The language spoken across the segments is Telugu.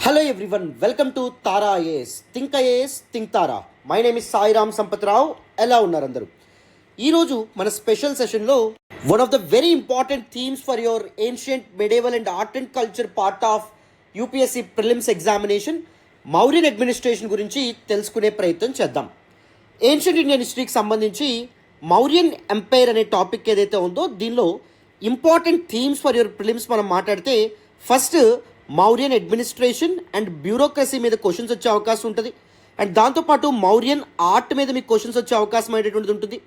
Hello everyone, welcome to Tara IAS. Think IAS, Think Tara. My name is Sai Ram Sampatrao. ఎలా ఉన్నారు అందరూ? ఈరోజు మన స్పెషల్ సెషన్లో one of the very important themes for your ancient medieval and art and culture part of UPSC prelims examination Mauryan administration గురించి తెలుసుకునే ప్రయత్నం చేద్దాం. ఏన్షియంట్ ఇండియన్ హిస్టరీకి సంబంధించి మౌర్యన్ ఎంపైర్ అనే టాపిక్ ఏదైతే ఉందో దీనిలో important themes for your prelims మనం మాట్లాడితే first Mauryan administration and bureaucracy మీద క్వశ్చన్స్ వచ్చే అవకాశం ఉంటుంది. అండ్ దాంతోపాటు మౌర్యన్ ఆర్ట్ మీద మీకు క్వశ్చన్స్ వచ్చే అవకాశం అనేటువంటిది ఉంటుంది.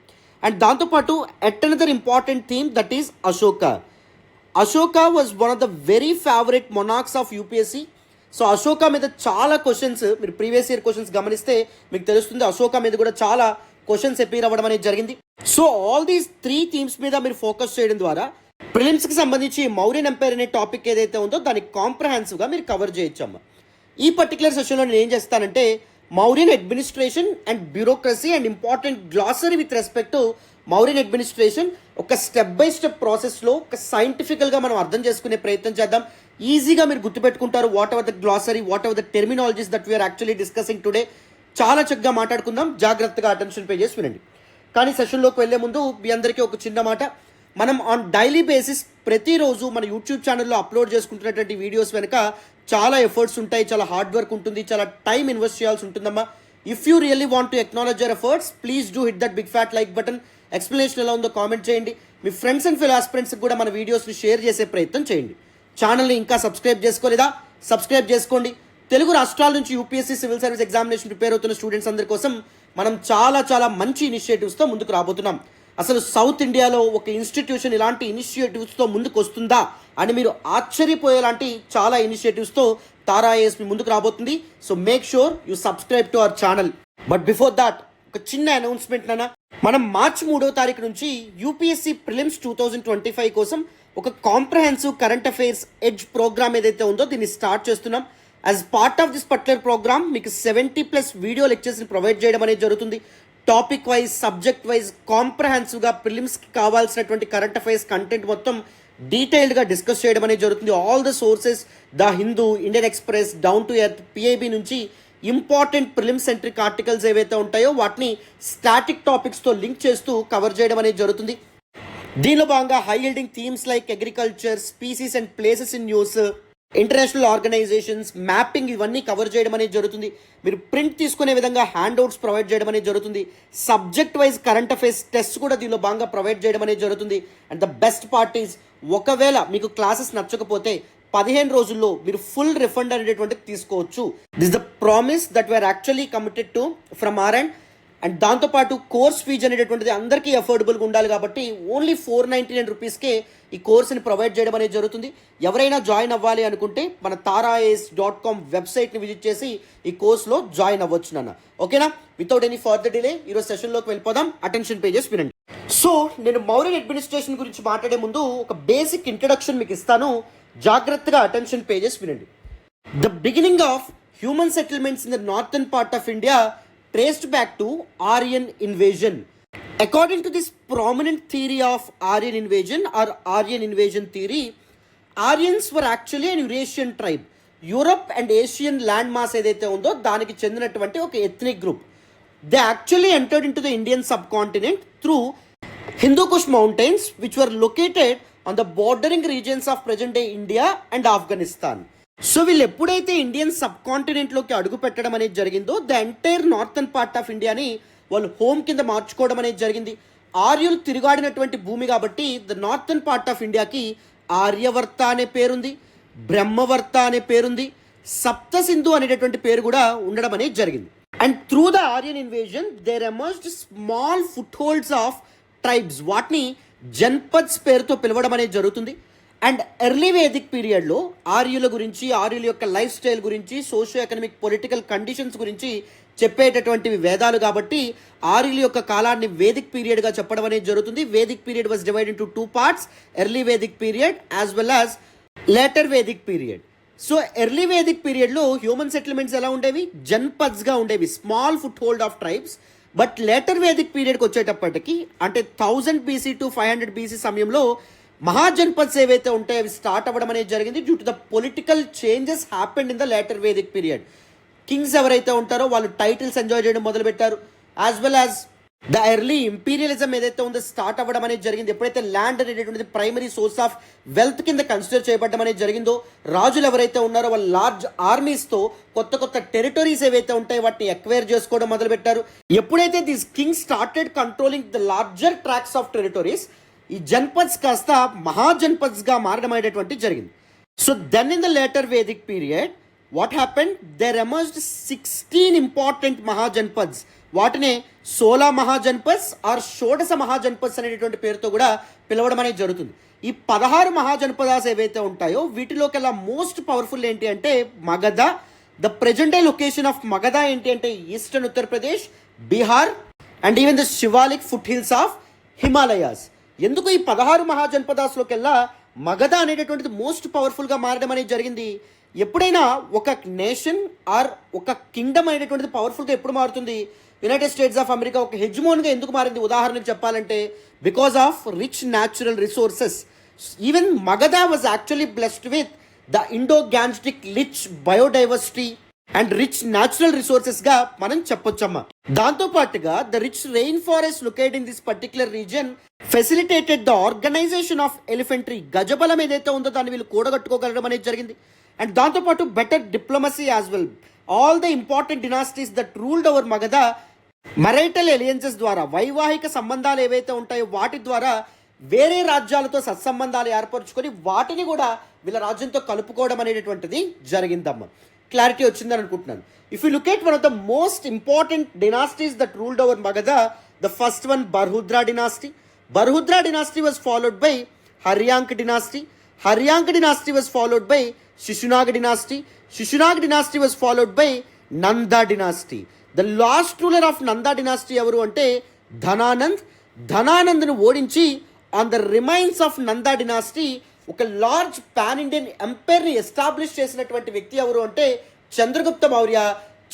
అండ్ దాంతోపాటు at another important theme that is Ashoka. Ashoka was one of the very favourite monarchs of UPSC. So Ashoka మీద చాలా క్వశ్చన్స్ మీరు ప్రీవియస్ ఇయర్ క్వశ్చన్స్ గమనిస్తే మీకు తెలుస్తుంది. అశోక మీద కూడా చాలా క్వశ్చన్స్ అపీర్ అవ్వడం అనేది జరిగింది. So all these three themes మీద మీరు ఫోకస్ చేయడం ద్వారా ప్రిలిమ్స్కి సంబంధించి మౌర్యన్ ఎంపైర్ అనే టాపిక్ ఏదైతే ఉందో దాన్ని కాంప్రహెన్సివ్గా మీరు కవర్ చేయొచ్చమ్మా. ఈ పర్టికులర్ సెషన్లో నేను ఏం చేస్తానంటే Mauryan administration and bureaucracy and important glossary with respect to Mauryan administration ఒక స్టెప్ బై స్టెప్ ప్రాసెస్లో ఒక సైంటిఫికల్గా మనం అర్థం చేసుకునే ప్రయత్నం చేద్దాం. ఈజీగా మీరు గుర్తుపెట్టుకుంటారు whatever the glossary, whatever the terminologies that we are actually discussing today. చాలా చక్కగా మాట్లాడుకుందాం, జాగ్రత్తగా అటెన్షన్ పే చేసి వినండి. కానీ సెషన్లోకి వెళ్లే ముందు మీ అందరికీ ఒక చిన్న మాట. మనం ఆన్ డైలీ బేసిస్ ప్రతిరోజు మన యూట్యూబ్ ఛానల్లో అప్లోడ్ చేసుకుంటున్నటువంటి వీడియోస్ వెనుక చాలా ఎఫర్ట్స్ ఉంటాయి, చాలా హార్డ్ వర్క్ ఉంటుంది, చాలా టైం ఇన్వెస్ట్ చేయాల్సి ఉంటుందమ్మా. If you really want to acknowledge your efforts please do hit that big fat like button. Explanation ఎలా ఉందో కామెంట్ చేయండి. మీ ఫ్రెండ్స్ అండ్ ఫెలో ఆస్పిరెంట్స్కి కూడా మన వీడియోస్ని షేర్ చేసే ప్రయత్నం చేయండి. ఛానల్ని ఇంకా సబ్స్క్రైబ్ చేసుకోలేదా? సబ్స్క్రైబ్ చేసుకోండి. తెలుగు రాష్ట్రాల నుంచి UPSC civil service examination prepare అవుతున్న స్టూడెంట్స్ అందరి కోసం మనం చాలా మంచి ఇనిషియేటివ్స్తో ముందుకు రాబోతున్నాం. అసలు సౌత్ ఇండియాలో ఒక ఇన్స్టిట్యూషన్ ఇలాంటి ఇనిషియేటివ్స్తో ముందుకు వస్తుందా అని మీరు ఆశ్చర్యపోయేలాంటి చాలా ఇనిషియేటివ్స్తో తారా ఐఏఎస్ మీ ముందుకు రాబోతుంది. So make sure you subscribe to our channel. But before that ఒక చిన్న అనౌన్స్మెంట్ నాన్న. మనం మార్చి 3వ తారీఖు నుంచి యూపీఎస్సీ ప్రిలిమ్స్ 2025 కోసం ఒక comprehensive current affairs edge programme ఏదైతే ఉందో దీన్ని స్టార్ట్ చేస్తున్నాం. As part of this particular programme మీకు 70+ వీడియో లెక్చర్స్ని ప్రొవైడ్ చేయడం అనేది జరుగుతుంది. టాపిక్ వైజ్, సబ్జెక్ట్ వైజ్ కాంప్రహెన్సివ్గా ప్రిలిమ్స్కి కావాల్సినటువంటి కరెంట్ అఫైర్స్ కంటెంట్ మొత్తం డీటెయిల్డ్గా డిస్కస్ చేయడం అనేది జరుగుతుంది. All the sources, the Hindu, Indian Express, down to earth, PIB నుంచి ఇంపార్టెంట్ ప్రిలిమ్స్ సెంట్రిక్ ఆర్టికల్స్ ఏవైతే ఉంటాయో వాటిని స్టాటిక్ టాపిక్స్తో లింక్ చేస్తూ కవర్ చేయడం అనేది జరుగుతుంది. దీనిలో భాగంగా high yielding themes like agriculture, species and places in news, international organisations, mapping ఇవన్నీ కవర్ చేయడం అనేది జరుగుతుంది. మీరు ప్రింట్ తీసుకునే విధంగా హ్యాండ్అవుట్స్ ప్రొవైడ్ చేయడం అనేది జరుగుతుంది. Subject wise current affairs test కూడా దీనిలో భాగంగా ప్రొవైడ్ చేయడం అనేది జరుగుతుంది. And the best part is ఒకవేళ మీకు క్లాసెస్ నచ్చకపోతే 15 రోజుల్లో మీరు ఫుల్ రిఫండ్ అనేటువంటిది తీసుకోవచ్చు. This the promise that we are actually committed to from our end. And దాంతోపాటు కోర్స్ ఫీజు అనేటువంటిది అందరికీ అఫోర్డబుల్గా ఉండాలి కాబట్టి ఓన్లీ 499 రూపీస్కే ఈ కోర్సుని ప్రొవైడ్ చేయడం అనేది జరుగుతుంది. ఎవరైనా జాయిన్ అవ్వాలి అనుకుంటే మన taraIAS.com వెబ్సైట్ని విజిట్ చేసి ఈ కోర్సులో జాయిన్ అవ్వచ్చు నాన్న. ఓకేనా? వితౌట్ ఎనీ ఫర్దర్ డిలే ఈరోజు సెషన్లోకి వెళ్ళిపోదాం. అటెన్షన్ పేజెస్ వినండి. సో నేను మౌర్యన్ అడ్మినిస్ట్రేషన్ గురించి మాట్లాడే ముందు ఒక బేసిక్ ఇంట్రడక్షన్ మీకు ఇస్తాను. జాగ్రత్తగా అటెన్షన్ పేజెస్ వినండి. The beginning of human settlements in the northern part of India traced back to Aryan invasion. According to this prominent theory of Aryan invasion or Aryan invasion theory, Aryans were actually an Eurasian tribe. Europe and Asian land mass ఏదైతే ఉందో దానికి చెందినటువంటి ఒక ethnic group. They actually entered in to the Indian subcontinent through Hindu Kush mountains which were located on the bordering regions of present day India and Afghanistan. So వీళ్ళు ఎప్పుడైతే ఇండియన్ సబ్ కాంటినెంట్లోకి అడుగు పెట్టడం అనేది జరిగిందో the entire northern part of ఇండియాని వాళ్ళు హోమ్ కింద మార్చుకోవడం అనేది జరిగింది. ఆర్యులు తిరుగాడినటువంటి భూమి కాబట్టి ద నార్థన్ పార్ట్ ఆఫ్ ఇండియాకి ఆర్యవర్త అనే పేరుంది, బ్రహ్మవర్త అనే పేరుంది, సప్త సింధు అనేటటువంటి పేరు కూడా ఉండడం అనేది జరిగింది. And through the Aryan invasion there emerged small footholds of tribes. వాటిని జన్పద్స్ పేరుతో పిలవడం అనేది జరుగుతుంది. అండ్ ఎర్లీ వేదిక్ పీరియడ్లో ఆర్యుల గురించి, ఆర్యుల యొక్క లైఫ్ స్టైల్ గురించి, సోషియో ఎకనామిక్ పొలిటికల్ కండిషన్స్ గురించి చెప్పేటటువంటివి వేదాలు కాబట్టి ఆర్యుల యొక్క కాలాన్ని వేదిక్ పీరియడ్గా చెప్పడం అనేది జరుగుతుంది. Vedic period was divide into 2 parts, early Vedic period as well as later Vedic period. So early Vedic పీరియడ్లో హ్యూమన్ సెటిల్మెంట్స్ ఎలా ఉండేవి? జన్పద్స్గా ఉండేవి, small foothold of tribes. But later Vedic పీరియడ్కి వచ్చేటప్పటికి అంటే 1000 BC టు 500 BC సమయంలో మహాజన్పద్స్ ఏవైతే ఉంటాయో అవి స్టార్ట్ అవ్వడం అనేది జరిగింది due to the political changes happened in the later Vedic period. Kings ఎవరైతే ఉంటారో వాళ్ళు టైటిల్స్ ఎంజాయ్ చేయడం మొదలుపెట్టారు. As well as the early imperialism ఏదైతే ఉందో స్టార్ట్ అవ్వడం అనేది జరిగింది. ఎప్పుడైతే ల్యాండ్ అనేటువంటిది ప్రైమరీ సోర్స్ ఆఫ్ వెల్త్ కింద కన్సిడర్ చేయబడడం అనేది జరిగిందో, రాజులు ఎవరైతే ఉన్నారో వాళ్ళు లార్జ్ ఆర్మీస్తో కొత్త కొత్త టెరిటరీస్ ఏవైతే ఉంటాయో వాటిని ఎక్వైర్ చేసుకోవడం మొదలుపెట్టారు. ఎప్పుడైతే this king started controlling the larger tracts of territories, ఈ జన్పద్స్ కాస్త మహాజన్పద్స్గా మారడం అనేటువంటి జరిగింది. So then in the later Vedic period what happened, there emerged 16 important మహాజన్పద్స్. వాటినే 16 మహాజన్పద్స్ ఆర్ షోడశ మహాజన్పద్స్ అనేటువంటి పేరుతో కూడా పిలవడం అనేది జరుగుతుంది. ఈ 16 మహాజనపదాస్ ఏవైతే ఉంటాయో వీటిలోకెల్లా మోస్ట్ పవర్ఫుల్ ఏంటి అంటే Magadha. The present day location of Magadha ఏంటి అంటే eastern Uttar Pradesh, Bihar and even the Shivalik foothills of Himalayas. ఎందుకు ఈ 16 మహాజనపదాస్లోకెల్లా మగధ అనేటటువంటిది మోస్ట్ పవర్ఫుల్గా మారడం అనేది జరిగింది? ఎప్పుడైనా ఒక నేషన్ ఆర్ ఒక కింగ్డమ్ అనేటటువంటిది పవర్ఫుల్గా ఎప్పుడు మారుతుంది? యునైటెడ్ స్టేట్స్ ఆఫ్ అమెరికా ఒక హెజ్మోన్గా ఎందుకు మారింది? ఉదాహరణకు చెప్పాలంటే because of rich natural resources. Even Magadha was actually blessed with the Indo Gangetic rich biodiversity and rich natural రిసోర్సెస్గా మనం చెప్పొచ్చమ్మా. దాంతోపాటుగా the rich rain forest located in this particular region facilitated the organisation of elephantry. గజబలం ఏదైతే ఉందో దాన్ని వీళ్ళు కూడగట్టుకోగలడం అనేది జరిగింది. అండ్ దాంతోపాటు better diplomacy as well. All the important dynasties that ruled over Magadha marital alliances ద్వారా, వైవాహిక సంబంధాలు ఏవైతే ఉంటాయో వాటి ద్వారా వేరే రాజ్యాలతో సత్సంబంధాలు ఏర్పరచుకొని వాటిని కూడా వీళ్ళ రాజ్యంతో కలుపుకోవడం అనేటటువంటిది జరిగిందమ్మ. క్లారిటీ వచ్చిందని అనుకుంటున్నాను. If you look at one of the most important dynasties that ruled over Magadha, the first one Barhadratha dynasty. Barhadratha dynasty was followed by Haryanka dynasty. Haryanka dynasty was followed by Shishunaga dynasty. Shishunaga dynasty was followed by Nanda dynasty. The last ruler of Nanda dynasty ఎవరు అంటే ధనానంద్. ధనానంద్ను ఓడించి on the remains of Nanda dynasty ఒక లార్జ్ పాన్ ఇండియన్ ఎంపైర్ని ఎస్టాబ్లిష్ చేసినటువంటి వ్యక్తి ఎవరు అంటే Chandragupta Maurya.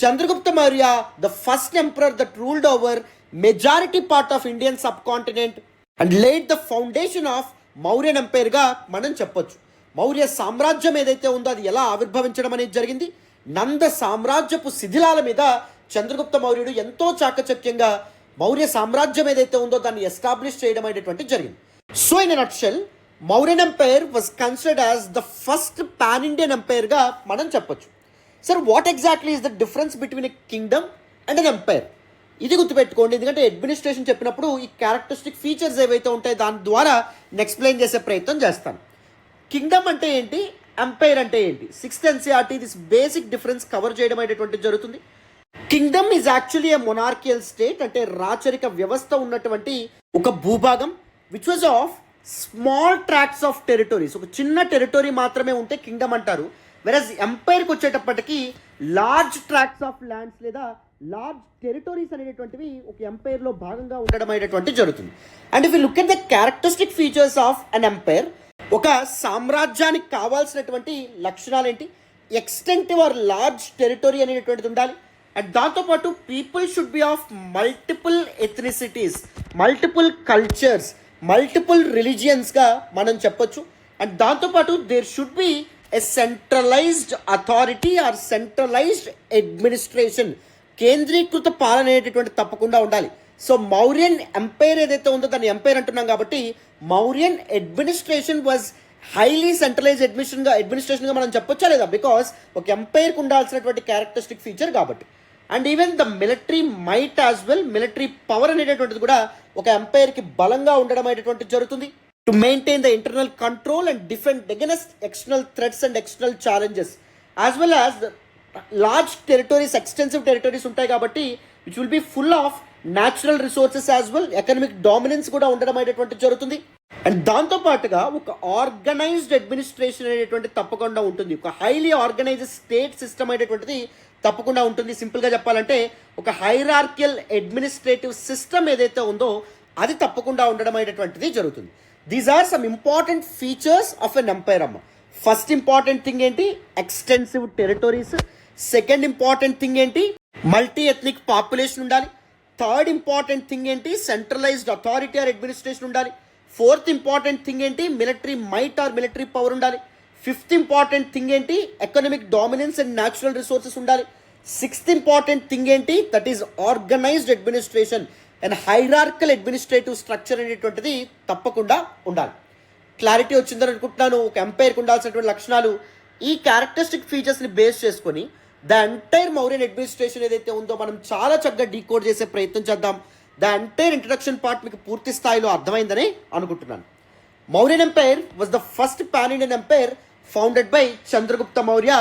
Chandragupta Maurya the first emperor that ruled over majority part of Indian subcontinent and laid the foundation of Mauryan ఎంపైర్గా మనం చెప్పొచ్చు. మౌర్య సామ్రాజ్యం ఏదైతే ఉందో అది ఎలా ఆవిర్భవించడం అనేది జరిగింది? నంద సామ్రాజ్యపు శిథిలాల మీద చంద్రగుప్త మౌర్యుడు ఎంతో చాకచక్యంగా మౌర్య సామ్రాజ్యం ఏదైతే ఉందో దాన్ని ఎస్టాబ్లిష్ చేయడం అనేటువంటి జరిగింది. So in a nutshell Mauryan empire was considered as the first pan Indian ఎంపైర్గా మనం చెప్పొచ్చు. Sir what exactly is the difference between a kingdom and an empire? ఇది గుర్తుపెట్టుకోండి, ఎందుకంటే అడ్మినిస్ట్రేషన్ చెప్పినప్పుడు ఈ క్యారెక్టరిస్టిక్ ఫీచర్స్ ఏవైతే ఉంటాయో దాని ద్వారా నేను ఎక్స్ప్లెయిన్ చేసే ప్రయత్నం చేస్తాను. కింగ్డమ్ అంటే ఏంటి, ఎంపైర్ అంటే ఏంటి? 6th NCERT this basic difference cover చేయడం అనేటువంటి జరుగుతుంది. Kingdom is actually a monarchial state, అంటే రాచరిక వ్యవస్థ ఉన్నటువంటి ఒక భూభాగం which was of small tracts of territories. ఒక చిన్న టెరిటరీ మాత్రమే ఉంటే కింగ్డమ్ అంటారు. వెరస్ ఎంపైర్కి వచ్చేటప్పటికి లార్జ్ ట్రాక్ట్స్ ఆఫ్ ల్యాండ్స్ లేదా లార్జ్ టెరిటరీస్ అనేటువంటివి ఒక ఎంపైర్లో భాగంగా ఉండడం అనేటువంటి జరుగుతుంది. And if you look at the characteristic features of an umpire, ఒక సామ్రాజ్యానికి కావాల్సినటువంటి లక్షణాలు ఏంటి? ఎక్స్టెంటివ్ ఆర్ లార్జ్ టెరిటరీ అనేటువంటిది ఉండాలి. అండ్ దాంతోపాటు people should be of multiple ethnicities, multiple cultures, multiple రిలీజియన్స్గా మనం చెప్పొచ్చు. అండ్ దాంతోపాటు there should be a centralised authority or centralised administration. కేంద్రీకృత పాలన అనేటటువంటి తప్పకుండా ఉండాలి. సో మౌర్యన్ ఎంపైర్ ఏదైతే ఉందో దాన్ని ఎంపైర్ అంటున్నాం కాబట్టి Mauryan administration was highly centralised అడ్మినిస్ట్రేషన్గా మనం చెప్పొచ్చా లేదా? బికాస్ ఒక ఎంపైర్కి ఉండాల్సినటువంటి క్యారెక్టరిస్టిక్ ఫీచర్ కాబట్టి. And even the military might as well, military power అనేటటువంటిది కూడా ఒక ఎంపైర్కి బలంగా ఉండడం అనేటువంటిది జరుగుతుంది. To maintain the internal control and defend against external threats and external challenges as well as large territories, extensive territories ఉంటాయి కాబట్టి which will be full of natural resources as well, economic dominance కూడా ఉండడం అనేటువంటి జరుగుతుంది. అండ్ దాంతోపాటుగా ఒక ఆర్గనైజ్డ్ అడ్మినిస్ట్రేషన్ అనేటువంటి తప్పకుండా ఉంటుంది. ఒక హైలీ ఆర్గనైజ్డ్ స్టేట్ సిస్టమ్ అనేటువంటిది తప్పకుండా ఉంటుంది. సింపుల్గా చెప్పాలంటే ఒక హైరార్కియల్ అడ్మినిస్ట్రేటివ్ సిస్టమ్ ఏదైతే ఉందో అది తప్పకుండా ఉండడం అనేటువంటిది జరుగుతుంది. These are some important features of an empire అమ్మ. ఫస్ట్ ఇంపార్టెంట్ థింగ్ ఏంటి? Extensive territories. Second important thing ఏంటి? మల్టీ ఎథ్నిక్ పాపులేషన్ ఉండాలి. థర్డ్ ఇంపార్టెంట్ థింగ్ ఏంటి? సెంట్రలైజ్డ్ అథారిటీ ఆర్ అడ్మినిస్ట్రేషన్ ఉండాలి. ఫోర్త్ ఇంపార్టెంట్ థింగ్ ఏంటి, military might or military power ఉండాలి. ఫిఫ్త్ ఇంపార్టెంట్ థింగ్ ఏంటి, economic dominance and natural resources ఉండాలి. సిక్స్త్ ఇంపార్టెంట్ థింగ్ ఏంటి, that is organised administration and hierarchical administrative structure అనేటువంటిది తప్పకుండా ఉండాలి. క్లారిటీ వచ్చిందని అనుకుంటున్నాను. ఒక ఎంపైర్కి ఉండాల్సినటువంటి లక్షణాలు, ఈ క్యారెక్టరిస్టిక్ ఫీచర్స్ని బేస్ చేసుకొని ద ఎంటైర్ మౌర్యన్ అడ్మినిస్ట్రేషన్ ఏదైతే ఉందో మనం చాలా చక్కగా డీకోడ్ చేసే ప్రయత్నం చేద్దాం. ద ఎంటైర్ ఇంట్రడక్షన్ పార్ట్ మీకు పూర్తి స్థాయిలో అర్థమైందని అనుకుంటున్నాను. Mauryan empire was the first pan Indian empire founded by Chandragupta Maurya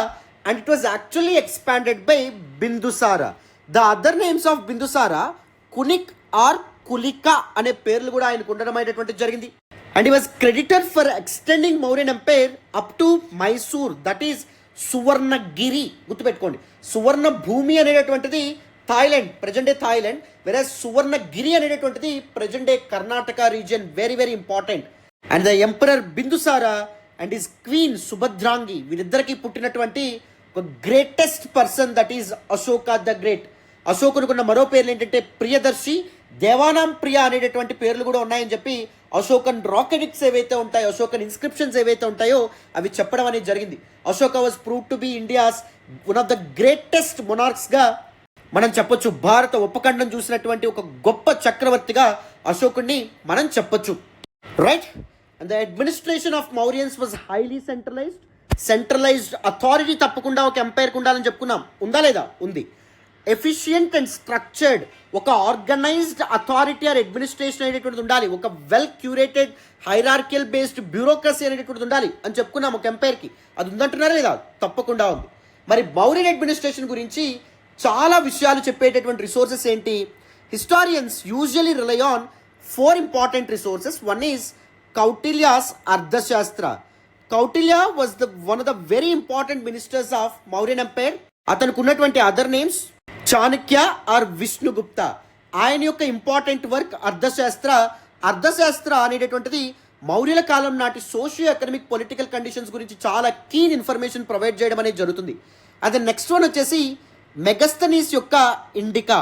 and it was actually expanded by Bindusara. The other names of Bindusara Kunik or Kulika అనే పేర్లు కూడా ఆయనకు ఉండడం అనేటువంటిది జరిగింది. And he was creditor for extending Mauryan empire up to Mysore, that is Suvarnagiri. గుర్తుపెట్టుకోండి, సువర్ణ భూమి అనేటటువంటిది థాయిలాండ్, ప్రజెంట్ డే థాయిలాండ్, వేరే సువర్ణగిరి అనేటటువంటిది present day Karnataka region. Very very important. And the emperor Bindusara and his queen Subhadrangi, వీరిద్దరికి పుట్టినటువంటి ఒక greatest person that is Ashoka the great. అశోకునుకున్న మరో పేర్లు ఏంటంటే ప్రియదర్శి, దేవానాం ప్రియ అనేటటువంటి పేర్లు కూడా ఉన్నాయని చెప్పి అశోకన్ రాక్ ఎడిక్ట్స్ ఏవైతే ఉంటాయో, అశోకన్ ఇన్స్క్రిప్షన్స్ ఏవైతే ఉంటాయో అవి చెప్పడం అనేది జరిగింది. Ashoka was prove to be India's one of the greatest మొనార్క్స్గా మనం చెప్పొచ్చు. భారత ఉపఖండం చూసినటువంటి ఒక గొప్ప చక్రవర్తిగా అశోకుడిని మనం చెప్పొచ్చు, right? And the administration of Mauryans was highly centralised. Centralised authority తప్పకుండా ఒక ఎంపైర్కి ఉండాలని చెప్పుకున్నాం, ఉందా లేదా? ఉంది. ఎఫిషియంట్ అండ్ స్ట్రక్చర్డ్, ఒక ఆర్గనైజ్డ్ అథారిటీ ఆర్ అడ్మినిస్ట్రేషన్ అనేటువంటిది ఉండాలి. ఒక well curated hierarchical based bureaucracy అనేటువంటిది ఉండాలి అని చెప్పుకున్నాం ఒక ఎంపైర్కి. అది ఉందంటున్నారా లేదా? తప్పకుండా ఉంది. మరి మౌర్యన్ అడ్మినిస్ట్రేషన్ గురించి చాలా విషయాలు చెప్పేటటువంటి రిసోర్సెస్ ఏంటి? Historians usually rely on 4 important resources. One is Kautilya's Arthashastra. Kautilya was one of the very important ministers of Mauryan empire. అతనికి ఉన్నటువంటి other names Chanakya or Vishnugupta. ఆయన యొక్క ఇంపార్టెంట్ వర్క్ అర్థశాస్త్ర. అర్థశాస్త్ర అనేటటువంటిది మౌర్యుల కాలం నాటి సోషియో ఎకనామిక్ పొలిటికల్ కండిషన్స్ గురించి చాలా కీన్ ఇన్ఫర్మేషన్ ప్రొవైడ్ చేయడం అనేది జరుగుతుంది. అదే నెక్స్ట్ వన్ వచ్చేసి మెగస్తనీస్ యొక్క Indica.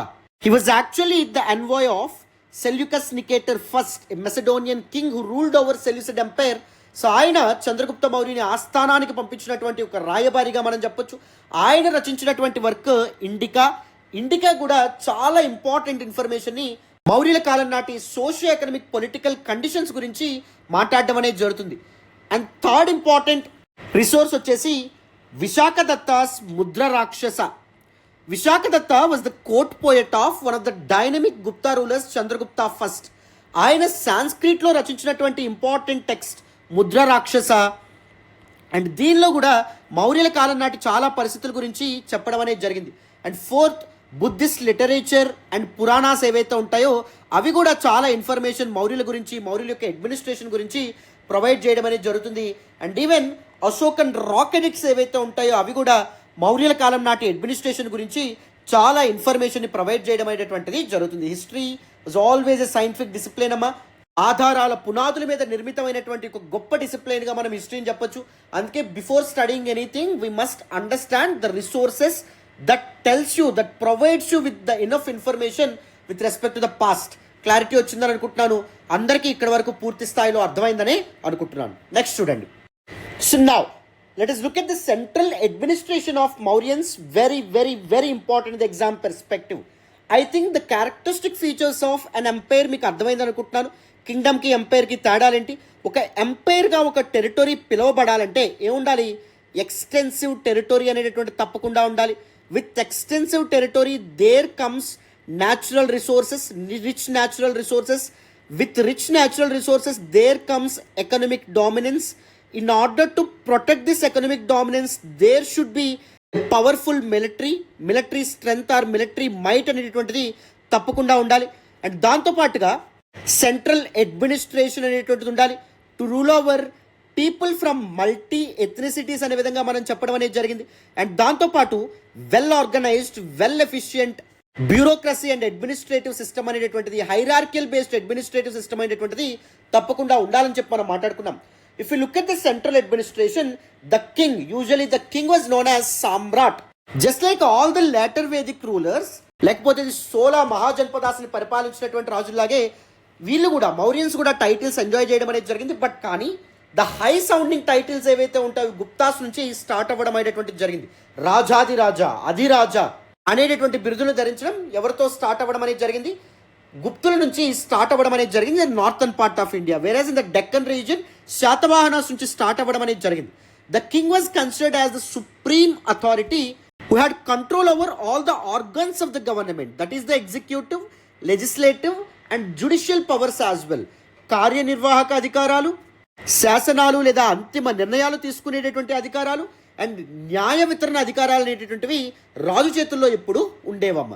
He was actually the envoy of Seleucus Nicator first, Macedonian king who ruled over Seleucid empire. So ఆయన చంద్రగుప్త మౌర్యుని ఆస్థానానికి పంపించినటువంటి ఒక రాయబారిగా మనం చెప్పొచ్చు. ఆయన రచించినటువంటి వర్క్ ఇండికా. ఇండికా కూడా చాలా ఇంపార్టెంట్ ఇన్ఫర్మేషన్ని మౌర్యుల కాలం నాటి సోషియో ఎకనామిక్ పొలిటికల్ కండిషన్స్ గురించి మాట్లాడడం అనేది జరుగుతుంది. అండ్ థర్డ్ ఇంపార్టెంట్ రిసోర్స్ వచ్చేసి Vishakhadatta's Mudra Rakshasa. Vishakhadatta was the court poet of one of the dynamic Gupta rulers Chandragupta first. ఆయన సాంస్క్రిట్లో రచించినటువంటి ఇంపార్టెంట్ టెక్స్ట్ ముద్ర రాక్షస. అండ్ దీనిలో కూడా మౌర్యుల కాలం నాటి చాలా పరిస్థితుల గురించి చెప్పడం అనేది జరిగింది. And fourth Buddhist literature and Puranas ఏవైతే ఉంటాయో అవి కూడా చాలా ఇన్ఫర్మేషన్ మౌర్యుల గురించి, మౌర్యుల యొక్క అడ్మినిస్ట్రేషన్ గురించి ప్రొవైడ్ చేయడం అనేది జరుగుతుంది. And even Ashokan rock addicts ఏవైతే ఉంటాయో అవి కూడా మౌర్యుల కాలం నాటి అడ్మినిస్ట్రేషన్ గురించి చాలా ఇన్ఫర్మేషన్ని ప్రొవైడ్ చేయడం అనేటువంటిది జరుగుతుంది. History was always a scientific discipline అమ్మా. ఆధారాల పునాదుల మీద నిర్మితమైనటువంటి ఒక గొప్ప డిసిప్లిన్గా మనం హిస్టరీని చెప్పొచ్చు. అందుకే before studying anything we must understand the resources that tells you, that provides you with the enough information with respect to the past. Clarity వచ్చిందని అనుకుంటున్నాను. అందరికీ ఇక్కడ వరకు పూర్తి స్థాయిలో అర్థమైందని అనుకుంటున్నాను. నెక్స్ట్ చూడండి. So now let us look at the central administration of Mauryans. Very very very important in the exam perspective. I think the characteristic features of an empire మీకు అర్థమైంది అనుకుంటున్నాను. కింగ్డమ్కి ఎంపైర్కి తేడాలేంటి? ఒక ఎంపైర్గా ఒక టెరిటరీ పిలువబడాలంటే ఏముండాలి? ఎక్స్టెన్సివ్ టెరిటరీ అనేటటువంటి తప్పకుండా ఉండాలి. With extensive territory there comes natural resources, rich natural resources. With rich natural resources there comes economic dominance. In order to protect this economic dominance, there should be a powerful military strength or military might అనేటువంటిది తప్పకుండా ఉండాలి. అండ్ దాంతోపాటుగా సెంట్రల్ అడ్మినిస్ట్రేషన్ అనేటువంటిది ఉండాలి to rule over people from multi ethnicities అనే విధంగా మనం చెప్పడం అనేది జరిగింది. అండ్ దాంతోపాటు well organised, well efficient bureaucracy and administrative system అనేటువంటిది, హైరార్కియల్ బేస్డ్ అడ్మినిస్ట్రేటివ్ సిస్టమ్ అనేటువంటిది తప్పకుండా ఉండాలని చెప్పి మనం మాట్లాడుకున్నాం. If you look at the central administration, the king, usually the king was known as Samrat. Just like all the later Vedic rulers, లేకపోతే 16 మహాజనపదాస్ని పరిపాలించినటువంటి రాజులాగే వీళ్ళు కూడా మౌర్యన్స్ కూడా టైటిల్స్ ఎంజాయ్ చేయడం అనేది జరిగింది. బట్ కానీ ద హై సౌండింగ్ టైటిల్స్ ఏవైతే ఉంటాయో గుప్తాస్ నుంచి స్టార్ట్ అవ్వడం అనేటువంటిది జరిగింది. రాజాది రాజా, అధిరాజా అనేటటువంటి బిరుదులు ధరించడం ఎవరితో స్టార్ట్ అవ్వడం అనేది జరిగింది? గుప్తుల నుంచి స్టార్ట్ అవ్వడం అనేది జరిగింది northern part of India. Whereas in the Deccan reason Satavahanas నుంచి స్టార్ట్ అవ్వడం అనేది జరిగింది. The king was considered as the supreme authority who had control over all the organs of the government, that is the executive, legislative and judicial powers as well. కార్యనిర్వాహక అధికారాలు, శాసనాలు లేదా అంతిమ నిర్ణయాలు తీసుకునేటటువంటి అధికారాలు అండ్ న్యాయ వితరణ అధికారాలు అనేటటువంటివి రాజు చేతుల్లో ఎప్పుడు ఉండేవమ్మ.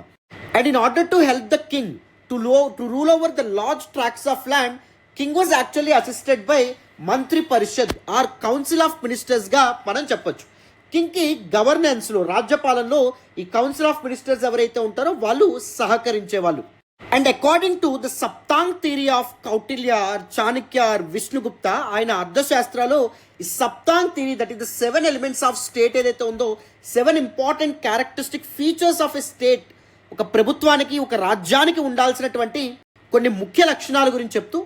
And in order to help the king to rule over the large tracts of land, king was actually assisted by Mantri Parishad or council of మినిస్టర్స్గా మనం చెప్పొచ్చు. కింగ్కి గవర్నెన్స్లో, రాజ్యపాలనలో ఈ కౌన్సిల్ ఆఫ్ మినిస్టర్స్ ఎవరైతే ఉంటారో వాళ్ళు సహకరించే వాళ్ళు. And according to the Saptang theory of Kautilya, Chanakya, Vishnugupta, ఆయన అర్థశాస్త్రాలో ఈ Saptang theory, that is the 7 elements of state ఏదైతే ఉందో, 7 important characteristic features of a state, ఒక ప్రభుత్వానికి, ఒక రాజ్యానికి ఉండాల్సినటువంటి కొన్ని ముఖ్య లక్షణాల గురించి చెప్తూ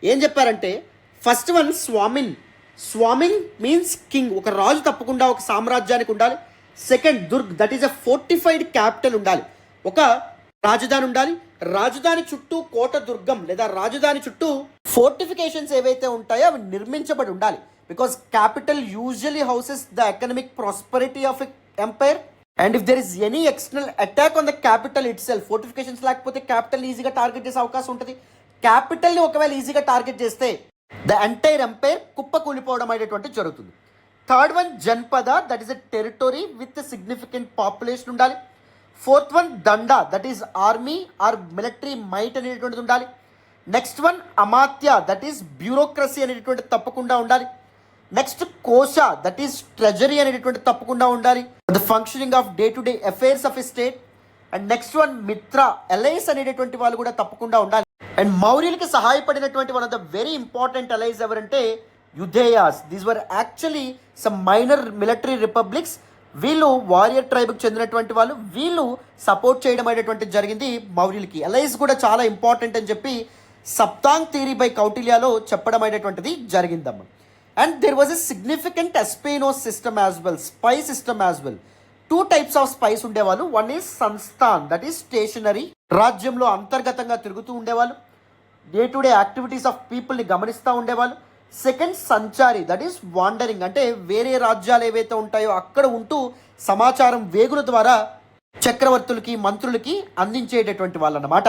ఏం చెప్పారంటే, first one Swamin. Swamin means king, ఒక రాజు తప్పకుండా ఒక సామ్రాజ్యానికి ఉండాలి. Second Durg, that is a fortified capital ఉండాలి, ఒక రాజధాని ఉండాలి. రాజధాని చుట్టూ కోట దుర్గం లేదా రాజధాని చుట్టూ ఫోర్టిఫికేషన్స్ ఏవైతే ఉంటాయో అవి నిర్మించబడి ఉండాలి. Because capital usually houses the economic prosperity of a empire. And if there is any external attack on the capital itself, fortifications లేకపోతే క్యాపిటల్ ఈజీగా టార్గెట్ చేసే అవకాశం ఉంటుంది. క్యాపిటల్ని ఒకవేళ ఈజీగా టార్గెట్ చేస్తే ద ఎంటైర్ ఎంపైర్ కుప్ప కూలిపోవడం అనేటువంటి జరుగుతుంది. Third one Janapada, that is a territory with significant population ఉండాలి. Fourth one Danda, that is army or military might అనేటువంటిది ఉండాలి. Next one Amatya, that is bureaucracy అనేటువంటి తప్పకుండా ఉండాలి. నెక్స్ట్ కోశ, దట్ ఈస్ ట్రెజరీ అనేటువంటి తప్పకుండా ఉండాలి, the functioning of day to day affairs of a state. And next one Mitra, allies అనేటటువంటి వాళ్ళు కూడా తప్పకుండా ఉండాలి. అండ్ మౌర్యులకి సహాయపడినటువంటి one of the very important allies ఎవరంటే Yaudheyas. These were actually some minor military republics. వీళ్ళు వారియర్ ట్రైబ్కి చెందినటువంటి వాళ్ళు, వీళ్ళు సపోర్ట్ చేయడం అనేటువంటి జరిగింది మౌర్యులకి. అలైస్ కూడా చాలా ఇంపార్టెంట్ అని చెప్పి సప్తాంగ్ థియరీ బై కౌటిల్యాలో చెప్పడం అనేటువంటిది జరిగిందమ్మ. And there was a significant espionage system as well, spy system as well. 2 types of spies ఉండేవాళ్ళు. One is Sansthan, that is stationary, రాజ్యంలో అంతర్గతంగా తిరుగుతూ ఉండేవాళ్ళు, day to day activities of పీపుల్ని గమనిస్తూ ఉండేవాళ్ళు. Second Sanchari, that is wandering, అంటే వేరే రాజ్యాలు ఏవైతే ఉంటాయో అక్కడ ఉంటూ సమాచారం వేగుల ద్వారా చక్రవర్తులకి, మంత్రులకి అందించేటటువంటి వాళ్ళు అన్నమాట.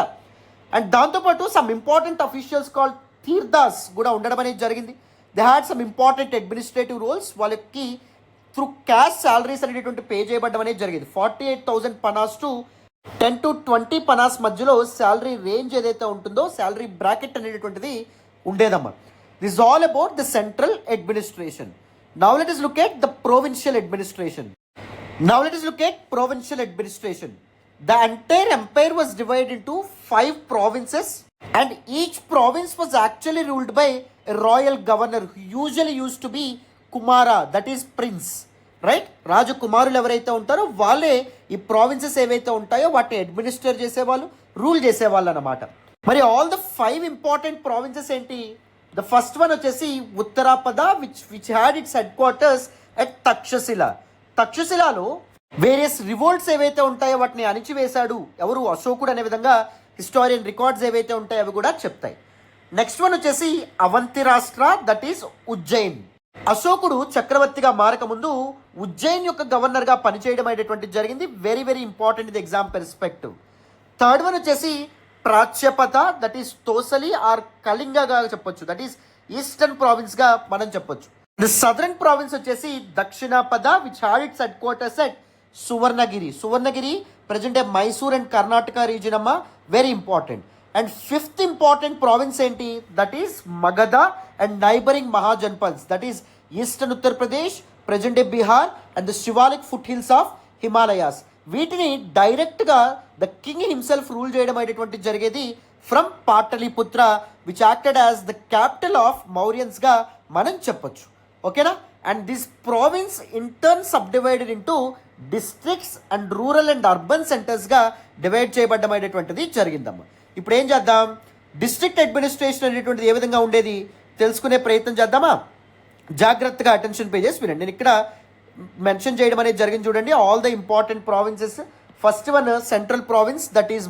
అండ్ దాంతోపాటు some important officials called tirthas కూడా ఉండడం అనేది జరిగింది. They had some important administrative roles. వాళ్ళకి త్రూ క్యాష్ శాలరీస్ అనేటువంటి పే చేయబడడం అనేది జరిగింది. 48,000 పనాస్ టు 10 to 20 పనాస్ మధ్యలో శాలరీ రేంజ్ ఏదైతే ఉంటుందో, శాలరీ బ్రాకెట్ అనేటువంటిది ఉండేదమ్మా. This all about the central administration. Now let us look at the provincial administration. The entire empire was divided into 5 provinces and each province was actually ruled by a royal governor who usually used to be కుమారా, దట్ ఈస్ ప్రిన్స్, రైట్? రాజకుమారులు ఎవరైతే ఉంటారో వాళ్ళే ఈ ప్రావిన్సెస్ ఏవైతే ఉంటాయో వాటిని అడ్మినిస్టర్ చేసేవాళ్ళు, రూల్ చేసేవాళ్ళు అన్నమాట. మరి ఆల్ ద 5 ఇంపార్టెంట్ ప్రావిన్సెస్ ఏంటి? ద ఫస్ట్ వన్ వచ్చేసి Uttarapatha, which had its headquarters at Takshashila. తక్షశిలలో వేరియస్ రివోల్ట్స్ ఏవైతే ఉంటాయో వాటిని అణిచివేశాడు ఎవరు? అశోకుడు అనే విధంగా హిస్టారియన్ రికార్డ్స్ ఏవైతే ఉంటాయో అవి కూడా చెప్తాయి. నెక్స్ట్ వన్ వచ్చేసి అవంతి రాష్ట్ర, దట్ ఈస్ ఉజ్జయిన్. అశోకుడు చక్రవర్తిగా మారకముందు ఉజ్జయిన్ యొక్క గవర్నర్గా పనిచేయడం అనేటువంటి జరిగింది. వెరీ వెరీ ఇంపార్టెంట్ ఇది ఎగ్జామ్ పెర్స్పెక్టివ్. థర్డ్ వన్ వచ్చేసి ప్రాచ్యపత, దట్ ఈస్ తోసలి ఆర్ కళింగగా చెప్పొచ్చు, దట్ ఈస్ ఈస్టర్న్ ప్రావిన్స్గా మనం చెప్పొచ్చు. ద సదరన్ ప్రావిన్స్ వచ్చేసి Dakshinapatha, which had its headquarters at Suvarnagiri present day Mysore and Karnataka region అమ్మ, very important. And fifth important province ఏంటి? That is Magadha and neighbouring Mahajanapadas, that is eastern Uttar Pradesh, present day Bihar and the Shivalik foothills of Himalayas. వీటిని డైరెక్ట్గా ద కింగ్ హిమ్సెల్ఫ్ రూల్ చేయడం అనేటువంటి జరిగేది from Pataliputra, which acted as the capital of మౌర్యన్స్గా మనం చెప్పొచ్చు. ఓకేనా? And this province in turn subdivided into districts and rural and urban సెంటర్స్గా డివైడ్ చేయబడ్డం అనేటువంటిది జరిగిందమ్మా. ఇప్పుడు ఏం చేద్దాం? డిస్ట్రిక్ట్ అడ్మినిస్ట్రేషన్ అనేటువంటిది ఏ విధంగా ఉండేది తెలుసుకునే ప్రయత్నం చేద్దామా? జాగ్రత్తగా అటెన్షన్ పే చేసి వినండి. నేను ఇక్కడ మెన్షన్ చేయడం అనేది జరిగింది చూడండి. All the important provinces. First one central province, that is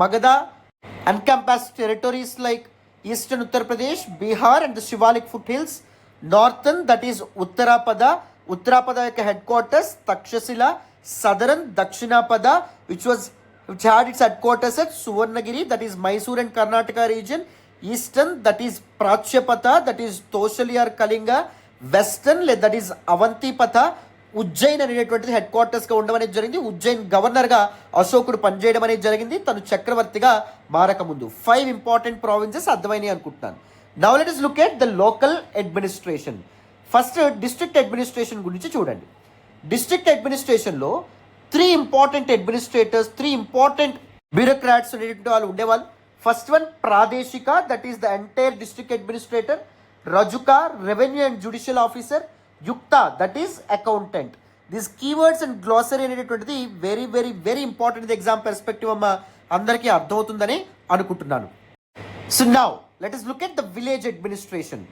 Magadha encompass territories like eastern Uttar Pradesh, Bihar and the Shivalik foothills. Northern, that is Uttarapada యొక్క headquarters Takshashila. Southern, Dakshinapada, which had its headquarters at Suvarnagiri, that is Mysore and Karnataka region. Eastern, that is Prachyapata, that is Toshali or Kalinga. Western, that is Avantipatha. Ujjain అనేటువంటిది హెడ్ క్వార్టర్స్గా ఉండడం అనేది జరిగింది. ఉజ్జయిన్ గవర్నర్గా అశోకుడు పనిచేయడం అనేది జరిగింది తను చక్రవర్తిగా మారకముందు. 5 ఇంపార్టెంట్ ప్రావిన్సెస్ అర్థమైనాయి అనుకుంటున్నాను. Now let us look at the local administration. First district administration గురించి చూడండి. డిస్ట్రిక్ట్ అడ్మినిస్ట్రేషన్లో 3 ఇంపార్టెంట్ అడ్మినిస్ట్రేటర్స్, 3 ఇంపార్టెంట్ బ్యూరోక్రాట్స్ అనేటువంటి వాళ్ళు ఉండేవాళ్ళు. First one Pradeshika, that is the entire district administrator. Rajuka, revenue and judicial officer. Yukta, that is accountant. This keywords and glossary అనేటువంటిది very very very important exam perspective అమ్మ, అందరికీ అర్థమవుతుందని అనుకుంటున్నాను. So now let us look at the village administration.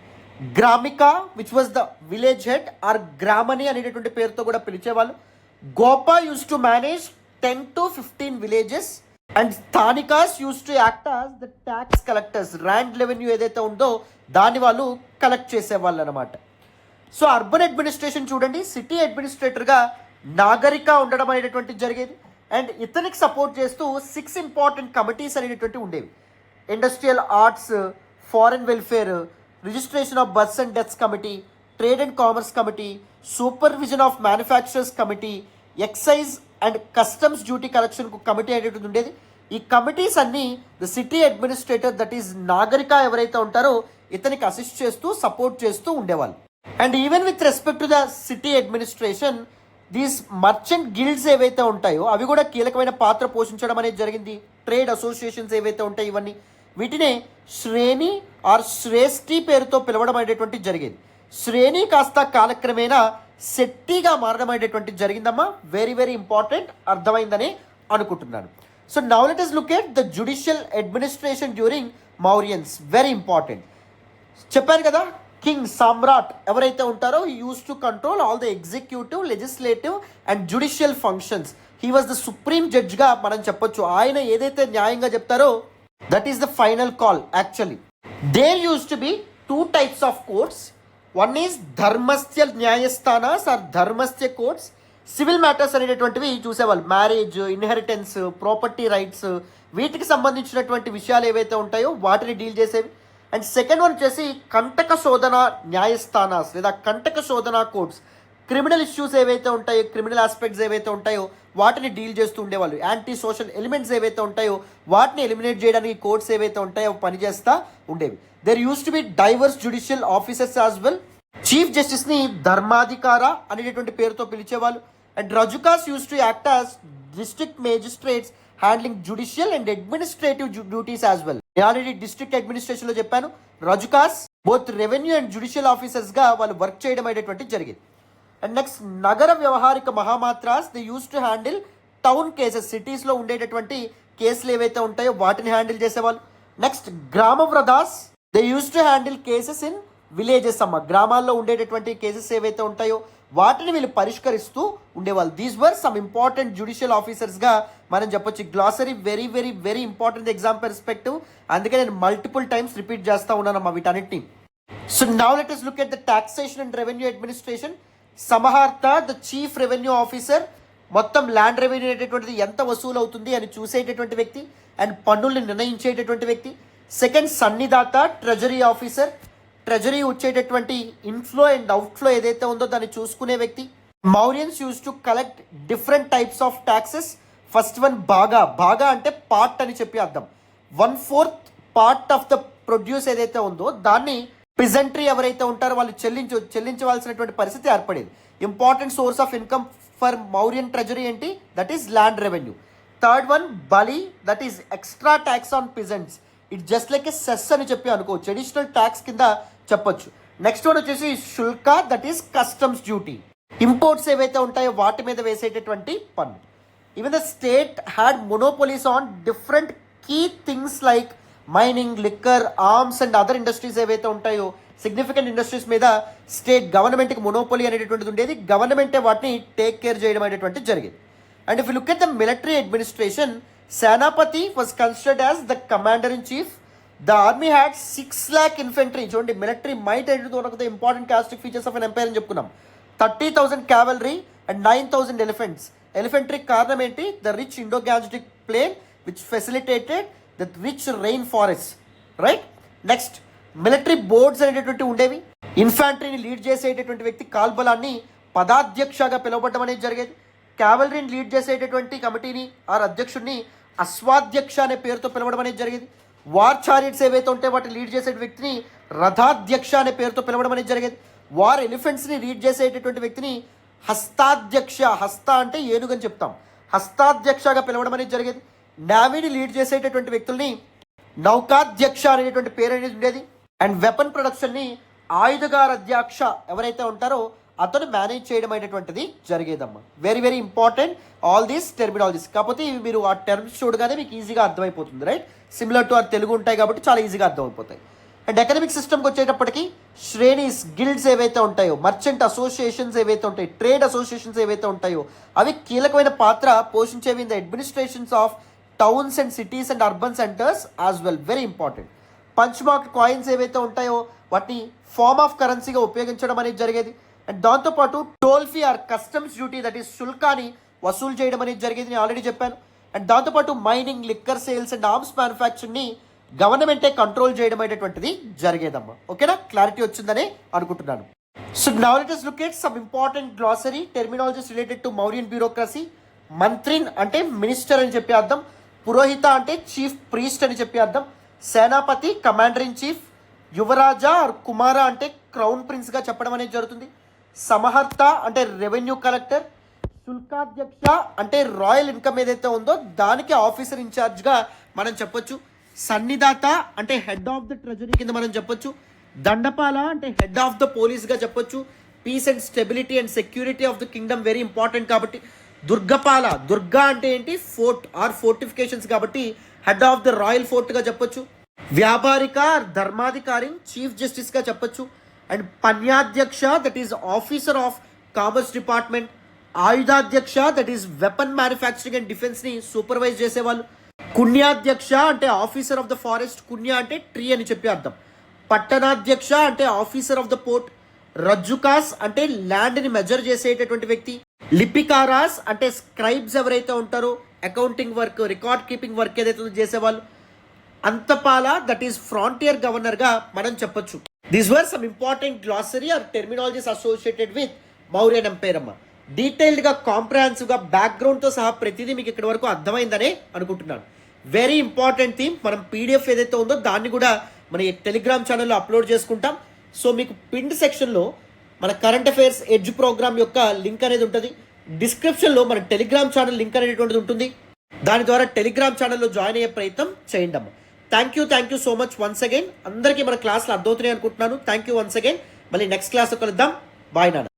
గ్రామిక, which was the village head or Gramani అనేటువంటి పేరుతో కూడా పిలిచేవాళ్ళు. Gopa used to manage 10 to 15 villages and Sthanikas used to act as the tax collectors. Land revenue ఏదైతే ఉందో దాన్ని వాళ్ళు కలెక్ట్ చేసేవాళ్ళు అనమాట. సో అర్బన్ అడ్మినిస్ట్రేషన్ చూడండి, సిటీ అడ్మినిస్ట్రేటర్గా నాగరిక ఉండడం అనేటటువంటి జరిగేది. అండ్ ఇతనికి సపోర్ట్ చేస్తూ 6 ఇంపార్టెంట్ కమిటీస్ అనేటువంటి ఉండేవి. Industrial arts, foreign welfare, registration of births and deaths committee, trade and commerce committee, supervision of manufacturers committee, excise and customs duty కలెక్షన్కు కమిటీ అనేటువంటి ఉండేది. ఈ కమిటీస్ అన్నీ the city administrator, that is Nagarika ఎవరైతే ఉంటారో ఇతనికి అసిస్ట్ చేస్తూ సపోర్ట్ చేస్తూ ఉండేవాళ్ళు. And even with respect to the city administration, these merchant guilds ఏవైతే ఉంటాయో అవి కూడా కీలకమైన పాత్ర పోషించడం అనేది జరిగింది. ట్రేడ్ అసోసియేషన్స్ ఏవైతే ఉంటాయో ఇవన్నీ, వీటినే శ్రేణి ఆర్ శ్రేష్ఠి పేరుతో పిలవడం అనేటువంటి జరిగేది. శ్రేణి కాస్త కాలక్రమేణా శెట్టిగా మారడం అనేటువంటి జరిగిందమ్మా. వెరీ వెరీ ఇంపార్టెంట్, అర్థమైందని అనుకుంటున్నాను. So now let us look at the judicial administration during Mauryans. Very important. చెప్పాను కదా, కింగ్ సామ్రాట్ ఎవరైతే ఉంటారో he used to control all the executive, legislative and judicial functions. He was the supreme జడ్జ్గా మనం చెప్పొచ్చు. ఆయన ఏదైతే న్యాయంగా చెప్తారో that is the final call. Actually there used to be 2 types of courts. One is Dharmasthiya Nyayasthanas or Dharmasthiya courts. Civil matters అనేటటువంటివి చూసేవాళ్ళు. మ్యారేజ్, ఇన్హెరిటెన్స్, ప్రాపర్టీ రైట్స్, వీటికి సంబంధించినటువంటి విషయాలు ఏవైతే ఉంటాయో వాటిని డీల్ చేసేవి. అండ్ సెకండ్ వన్ వచ్చేసి కంటక శోధన న్యాయస్థానాస్ లేదా కంటక శోధన కోర్ట్స్. క్రిమినల్ ఇష్యూస్ ఏవైతే ఉంటాయో, క్రిమినల్ ఆస్పెక్ట్స్ ఏవైతే ఉంటాయో వాటిని డీల్ చేస్తూ ఉండేవాళ్ళు. యాంటీ సోషల్ ఎలిమెంట్స్ ఏవైతే ఉంటాయో వాటిని ఎలిమినేట్ చేయడానికి కోర్ట్స్ ఏవైతే ఉంటాయో పనిచేస్తూ ఉండేవి. There used to be diverse judicial officers as well. Chief జస్టిస్ని ధర్మాధికార అనేటటువంటి పేరుతో పిలిచేవాళ్ళు. And Rajukas used to act as district magistrates handling judicial and administrative duties as well. నేను ఆల్రెడీ డిస్ట్రిక్ట్ అడ్మినిస్ట్రేషన్లో చెప్పాను, Rajukas both revenue and judicial ఆఫీసర్స్గా వాళ్ళు వర్క్ చేయడం అనేటువంటి జరిగింది. And next Nagara Vyavaharika Mahamatras, they used to handle town cases. సిటీస్లో ఉండేటటువంటి కేసులు ఏవైతే ఉంటాయో వాటిని హ్యాండిల్ చేసేవాళ్ళు. Next Grama Vriddhas, they used to handle cases in villages అమ్మ. గ్రామాల్లో ఉండేటటువంటి కేసెస్ ఏవైతే ఉంటాయో వాటిని వీళ్ళు పరిష్కరిస్తూ ఉండేవాళ్ళు. These were some important judicial ఆఫీసర్స్గా మనం చెప్పొచ్చు. Glossary very very very important exam perspective, అందుకే నేను మల్టిపుల్ టైమ్స్ రిపీట్ చేస్తూ ఉన్నానమ్మా వీటన్నిటిని. So now let us look at the taxation and revenue administration. Samaharta, the chief revenue officer, మొత్తం ల్యాండ్ రెవెన్యూ అనేటటువంటిది ఎంత వసూలు అవుతుంది అని చూసేటటువంటి వ్యక్తి అండ్ పన్నుల్ని నిర్ణయించేటటువంటి వ్యక్తి. సెకండ్ సన్నిదాత, ట్రెజరీ ఆఫీసర్, ట్రెజరీ వచ్చేటటువంటి ఇన్ఫ్లో అండ్ అవుట్ఫ్లో ఏదైతే ఉందో దాన్ని చూసుకునే వ్యక్తి. Mauryans use to collect different types of taxes. First one బాగా అంటే పార్ట్ అని చెప్పి అర్థం. 1/4 పార్ట్ ఆఫ్ ద ప్రొడ్యూస్ ఏదైతే ఉందో దాన్ని పిజెంట్రీ ఎవరైతే ఉంటారో వాళ్ళు చెల్లించవలసినటువంటి పరిస్థితి ఏర్పడేది. Important source of income for Mauryan treasury ఏంటి? That is land revenue. Third one Bali, that is extra tax on peasants. It just like a cess అని చెప్పి అనుకోవచ్చు, అడిషనల్ ట్యాక్స్ కింద చెప్పొచ్చు. నెక్స్ట్ వన్ వచ్చేసి Shulka, that is customs duty. Imports ఏవైతే ఉంటాయో వాటి మీద వేసేటటువంటి పన్ను. Even the state had monopolies on different key things like mining, liquor, arms and other industries ఏవైతే ఉంటాయో సిగ్నిఫికెంట్ ఇండస్ట్రీస్ మీద స్టేట్ గవర్నమెంట్కి మొనోపోలీ అనేటటువంటిది ఉండేది. గవర్నమెంటే వాటిని టేక్ కేర్ చేయడం అనేటువంటిది జరిగేది. And if you look at the military administration, Senapati was considered as the commander in chief. The army had 6 lakh infantry. చూడండి, మిలిటరీ మైట్ అనేది one of the important characteristic features of an umpire అని చెప్పుకున్నాం. 30,000 cavalry అండ్ 9,000 elephants. ఎలిఫెంట్రీ కారణం ఏంటి? The rich Indo Gangetic plain which facilitated the rich rain forest, right. Next, military boards అనేటటువంటి ఉండేవి. ఇన్ఫాంట్రీని లీడ్ చేసేటటువంటి వ్యక్తి కాల్బలాన్ని పదాధ్యక్షగా పిలువబడడం అనేది జరిగేది. క్యావలరీని లీడ్ చేసేటటువంటి కమిటీని ఆర్ అధ్యక్షుడిని అశ్వాధ్యక్ష అనే పేరుతో పిలవడం అనేది జరిగేది. వార్ చారియట్స్ ఏవైతే ఉంటాయో వాటిని లీడ్ చేసే వ్యక్తిని రథాధ్యక్ష అనే పేరుతో పిలవడం అనేది జరిగేది. వార్ ఎలిఫెంట్స్ని లీడ్ చేసేటటువంటి వ్యక్తిని హస్తాధ్యక్ష, హస్త అంటే ఏనుగు అని చెప్తాం, హస్తాధ్యక్షగా పిలవడం అనేది జరిగేది. నావీని లీడ్ చేసేటటువంటి వ్యక్తుల్ని నౌకాధ్యక్ష అనేటువంటి పేరు అనేది ఉండేది. అండ్ వెపన్ ప్రొడక్షన్ని ఆయుధగార అధ్యక్ష ఎవరైతే ఉంటారో అతను మేనేజ్ చేయడం అనేటువంటిది జరిగేదమ్మా. Very very important all these terminologies. కాకపోతే ఇవి మీరు ఆ టర్మ్స్ చూడగానే మీకు ఈజీగా అర్థమైపోతుంది, రైట్. సిమిలర్ టు తెలుగు ఉంటాయి కాబట్టి చాలా ఈజీగా అర్థమైపోతాయి. అండ్ ఎకనామిక్ సిస్టమ్కి వచ్చేటప్పటికి శ్రేణీస్, గిల్డ్స్ ఏవైతే ఉంటాయో, మర్చెంట్ అసోసియేషన్స్ ఏవైతే ఉంటాయో, ట్రేడ్ అసోసియేషన్స్ ఏవైతే ఉంటాయో అవి కీలకమైన పాత్ర పోషించేవి in the administrations of towns and cities and urban centres as well. Very important. Punch mark coins ఏవైతే ఉంటాయో వాటిని ఫార్మ్ ఆఫ్ కరెన్సీగా ఉపయోగించడం అనేది జరిగేది. అండ్ దాంతోపాటు toll fee or customs duty, that is శుల్కాని వసూలు చేయడం అనేది జరిగేది, నేను ఆల్రెడీ చెప్పాను. అండ్ దాంతోపాటు mining, liquor sales and arms మ్యానుఫ్యాక్చరింగ్ని గవర్నమెంటే కంట్రోల్ చేయడం అనేటువంటిది జరిగేదమ్మా. ఓకేనా, క్లారిటీ వచ్చిందని అనుకుంటున్నాను. So now let us look at some important glossary terminologies related to Mauryan bureaucracy. మంత్రిన్ అంటే మినిస్టర్ అని చెప్పి అర్థం, పురోహిత అంటే చీఫ్ ప్రీస్ట్ అని చెప్పి అర్థం, సేనాపతి కమాండర్ ఇన్ చీఫ్, యువరాజా ఆర్ కుమార అంటే క్రౌన్ ప్రిన్స్గా చెప్పడం అనేది జరుగుతుంది, సమహర్త అంటే రెవెన్యూ కలెక్టర్, శుల్కాధ్యక్ష అంటే రాయల్ ఇన్కమ్ ఏదైతే ఉందో దానికి ఆఫీసర్ ఇన్ఛార్జ్గా మనం చెప్పొచ్చు, సన్నిదాత అంటే హెడ్ ఆఫ్ ద ట్రెజరీ కింద మనం చెప్పొచ్చు, దండపాల అంటే హెడ్ ఆఫ్ ద పోలీస్గా చెప్పొచ్చు, peace and stability and security of the kingdom very important కాబట్టి, దుర్గపాల, దుర్గా అంటే ఏంటి? ఫోర్ట్ ఆర్ ఫోర్టిఫికేషన్స్ కాబట్టి హెడ్ ఆఫ్ ద రాయల్ ఫోర్ట్గా చెప్పొచ్చు, వ్యాపారిక ధర్మాధికారి చీఫ్ జస్టిస్గా చెప్పొచ్చు, and Panyadhyaksha that is officer of commerce department, Ayudhadhyaksha that is weapon manufacturing and డిఫెన్స్ని సూపర్వైజ్ చేసేవాళ్ళు, కున్యాధ్యక్ష అంటే officer of the forest, Kunya అంటే ట్రీ అని చెప్పి అర్థం, పట్టణాధ్యక్ష అంటే ఆఫీసర్ ఆఫ్ ద పోర్ట్, రజ్జుకాస్ అంటే ల్యాండ్ని మెజర్ చేసేటటువంటి వ్యక్తి, లిపికారాస్ అంటే స్క్రైబ్స్ ఎవరైతే ఉంటారో accounting work, record keeping work ఏదైతే చేసేవాళ్ళు, అంతపాల దట్ ఈస్ ఫ్రాంటియర్ గవర్నర్గా మనం చెప్పొచ్చు. These were some important glossary or terminologies associated with Mauryan empire అమ్మ. డీటెయిల్డ్గా కాంప్రహెన్సివ్గా బ్యాక్గ్రౌండ్తో సహా ప్రతిదీ మీకు ఇక్కడి వరకు అర్థమైందనే అనుకుంటున్నాను. Very important theme. మనం పీడిఎఫ్ ఏదైతే ఉందో దాన్ని కూడా మన టెలిగ్రామ్ ఛానల్లో అప్లోడ్ చేసుకుంటాం. సో మీకు పిన్డ్ సెక్షన్లో మన కరెంట్ అఫైర్స్ ఎడ్జ్ ప్రోగ్రామ్ యొక్క లింక్ అనేది ఉంటుంది. డిస్క్రిప్షన్లో మన టెలిగ్రామ్ ఛానల్ లింక్ అనేటువంటిది ఉంటుంది. దాని ద్వారా టెలిగ్రామ్ ఛానల్లో జాయిన్ అయ్యే ప్రయత్నం చేయండి అమ్మ. Thank you so much once again. అందరికీ మన క్లాస్లో అర్థమవుతున్నాయి అనుకుంటున్నాను. Thank you once again. మళ్ళీ నెక్స్ట్ క్లాస్లో కలుద్దాం. బాయ్ నాన్న.